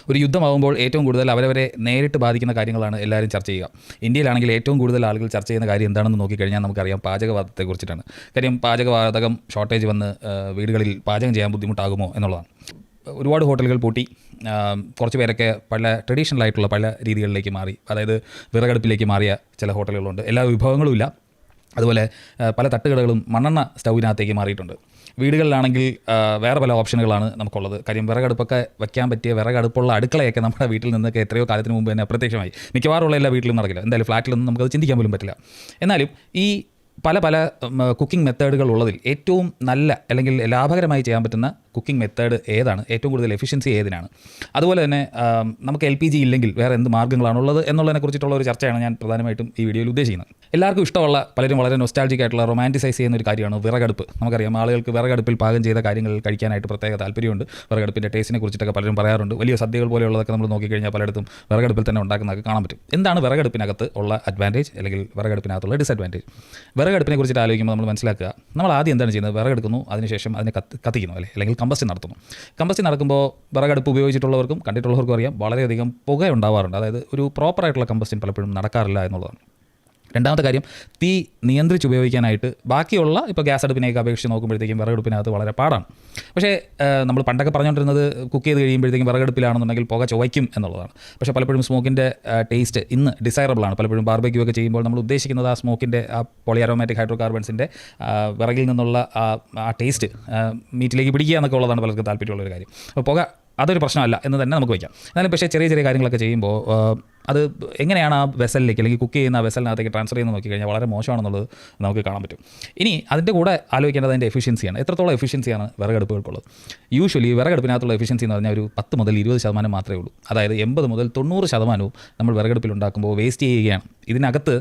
ഒരു യുദ്ധമാകുമ്പോൾ ഏറ്റവും കൂടുതൽ അവരവരെ നേരിട്ട് ബാധിക്കുന്ന കാര്യങ്ങളാണ് എല്ലാവരും ചർച്ച ചെയ്യുക. ഇന്ത്യയിലാണെങ്കിൽ ഏറ്റവും കൂടുതൽ ആളുകൾ ചർച്ച ചെയ്യുന്ന കാര്യം എന്താണെന്ന് നോക്കിക്കഴിഞ്ഞാൽ നമുക്കറിയാം പാചകവാതത്തെക്കുറിച്ചിട്ടാണ്. കാര്യം പാചകവാതകം ഷോർട്ടേജ് വന്ന് വീടുകളിൽ പാചകം ചെയ്യാൻ ബുദ്ധിമുട്ടാകുമോ എന്നുള്ളതാണ്. ഒരുപാട് ഹോട്ടലുകൾ പൂട്ടി, കുറച്ച് പേരൊക്കെ പല ട്രഡീഷണൽ ആയിട്ടുള്ള പല രീതികളിലേക്ക് മാറി. അതായത് വിറകടുപ്പിലേക്ക് മാറിയ ചില ഹോട്ടലുകളുണ്ട്. എല്ലാ വിഭവങ്ങളും ഇല്ല. അതുപോലെ പല തട്ടുകടകളും മണ്ണെണ്ണ സ്റ്റൗവിനകത്തേക്ക് മാറിയിട്ടുണ്ട്. വീടുകളിലാണെങ്കിൽ വേറെ പല ഓപ്ഷനുകളാണ് നമുക്കുള്ളത്. കാര്യം വിറകടുപ്പൊക്കെ വയ്ക്കാൻ പറ്റിയ വിറകടുപ്പുള്ള അടുക്കളയൊക്കെ നമ്മുടെ വീട്ടിൽ നിന്നൊക്കെ എത്രയോ കാലത്തിന് മുമ്പ് തന്നെ അപ്രത്യക്ഷമായി. മിക്കവാറുള്ള എല്ലാ വീട്ടിലും നടക്കില്ല. എന്തായാലും ഫ്ലാറ്റിലൊന്നും നമുക്കത് ചിന്തിക്കാൻ പോലും പറ്റില്ല. എന്നാലും ഈ പല കുക്കിംഗ് മെത്തേഡുകൾ ഉള്ളതിൽ ഏറ്റവും നല്ല അല്ലെങ്കിൽ ലാഭകരമായി ചെയ്യാൻ പറ്റുന്ന കുക്കിംഗ് മെത്തേഡ് ഏതാണ്, ഏറ്റവും കൂടുതൽ എഫിഷ്യൻസി ഏതിനാണ്, അതുപോലെ തന്നെ നമുക്ക് LPG ഇല്ലെങ്കിൽ വേറെ എന്ത് മാർഗ്ഗങ്ങളാണുള്ളത് എന്നുള്ളതിനെക്കുറിച്ചിട്ടുള്ള ഒരു ചർച്ചയാണ് ഞാൻ പ്രധാനമായിട്ടും ഈ വീഡിയോയിൽ ഉദ്ദേശിക്കുന്നത്. എല്ലാവർക്കും ഇഷ്ടമുള്ള, പലരും വളരെ നൊസ്റ്റാൾജിക് ആയിട്ടുള്ള, റൊമാൻറ്റിസൈസ് ചെയ്യുന്ന ഒരു കാര്യമാണ് വിറകടുപ്പ്. നമുക്കറിയാം, ആളുകൾക്ക് വിറകടുപ്പിൽ പാകം ചെയ്ത കാര്യങ്ങൾ കഴിക്കാനായിട്ട് പ്രത്യേക താല്പര്യമുണ്ട്. വിറകടുപ്പിൻ്റെ ടേസ്റ്റിനെ കുറിച്ചിട്ടൊക്കെ പലരും പറയാറുണ്ട്. വലിയ സദ്യകൾ പോലെയുള്ളതൊക്കെ നമ്മൾ നോക്കിക്കഴിഞ്ഞാൽ പലയിടത്തും വിറകടുപ്പിൽ തന്നെ ഉണ്ടാക്കുന്നതൊക്കെ കാണാൻ പറ്റും. എന്താണ് വിറകടുപ്പിനകത്ത് ഉള്ള അഡ്വാൻറ്റേജ് അല്ലെങ്കിൽ വിറകടുപ്പിനകത്തുള്ള ഡിസഡ്വാൻറ്റേജ്? വിറകടുപ്പിനെ കുറിച്ചിട്ട് ആലോചിക്കുമ്പോൾ നമ്മൾ മനസ്സിലാക്കുക, നമ്മൾ ആദ്യം എന്താണ് ചെയ്യുന്നത്? വിറകെടുക്കുന്നു, അതിനുശേഷം അതിനെ കത്തിക്കുന്നു, അല്ലെങ്കിൽ കമ്പസ്റ്റ് നടത്തുന്നു. കമ്പസ്റ്റ് നടക്കുമ്പോൾ വിറകടുപ്പ് ഉപയോഗിച്ചിട്ടുള്ളവർക്കും കണ്ടിട്ടുള്ളവർക്കും അറിയാം, വളരെയധികം പുക ഉണ്ടാവാറുണ്ട്. അതായത് ഒരു പ്രോപ്പറായിട്ടുള്ള കമ്പസ്റ്റിൻ പലപ്പോഴും നടക്കാറില്ല എന്നുള്ളതാണ്. രണ്ടാമത്തെ കാര്യം, തീ നിയന്ത്രിച്ച് ഉപയോഗിക്കാനായിട്ട് ബാക്കിയുള്ള ഇപ്പോൾ ഗ്യാസ് അടുപ്പിനെയൊക്കെ അപേക്ഷിച്ച് നോക്കുമ്പോഴത്തേക്കും വിറകടുപ്പിനകത്ത് വളരെ പാടാണ്. പക്ഷേ നമ്മൾ പണ്ടൊക്കെ പറഞ്ഞുകൊണ്ടിരുന്നത് കുക്ക് ചെയ്ത് കഴിയുമ്പോഴത്തേക്കും വിറകടുപ്പിലാണെന്നുണ്ടെങ്കിൽ പുക ചുവയ്ക്കും എന്നുള്ളതാണ്. പക്ഷേ പലപ്പോഴും സ്മോക്കിൻ്റെ ടേസ്റ്റ് ഇന്ന് ഡിസൈറബിളാണ്. പലപ്പോഴും ബാർബക്യൂ ഒക്കെ ചെയ്യുമ്പോൾ നമ്മൾ ഉദ്ദേശിക്കുന്നത് ആ സ്മോക്കിൻ്റെ, ആ പോളി അരോമാറ്റിക് ഹൈഡ്രോ കാർബൺസിൻ്റെ വിറകിൽ നിന്നുള്ള ആ ടേസ്റ്റ് മീറ്റിലേക്ക് പിടിക്കുക എന്നൊക്കെ ഉള്ളതാണ് പലർക്കും താല്പര്യമുള്ളൊരു കാര്യം. അപ്പോൾ പുക അതൊരു പ്രശ്നമല്ല എന്ന് തന്നെ നമുക്ക് വയ്ക്കാം. എന്നാലും പക്ഷേ ചെറിയ കാര്യങ്ങളൊക്കെ ചെയ്യുമ്പോൾ അത് എങ്ങനെയാണ് ആ വെസലിലേക്ക് അല്ലെങ്കിൽ കുക്ക് ചെയ്യുന്ന ആ വെസലിനകത്തേക്ക് ട്രാൻസ്ഫർ ചെയ്യുന്നത് നോക്കിക്കഴിഞ്ഞാൽ വളരെ മോശമാണെന്നുള്ളത് നമുക്ക് കാണാൻ പറ്റും. ഇനി അതിൻ്റെ കൂടെ ആലോചിക്കേണ്ടത് അതിൻ്റെ എഫിഷ്യൻസിയാണ്. എത്രത്തോളം എഫിഷ്യൻസിയാണ് വിറകടുപ്പുകൾക്കുള്ളത്? യൂഷ്വലി വിറകടുപ്പിനകത്തുള്ള എഫിഷ്യൻസി എന്ന് പറഞ്ഞാൽ ഒരു 10 മുതൽ 20% മാത്രമേ ഉള്ളൂ. അതായത് 80 മുതൽ 90% നമ്മൾ വിറകടുപ്പിൽ ഉണ്ടാക്കുമ്പോൾ വേസ്റ്റ് ചെയ്യുകയാണ്. ഇതിനകത്ത്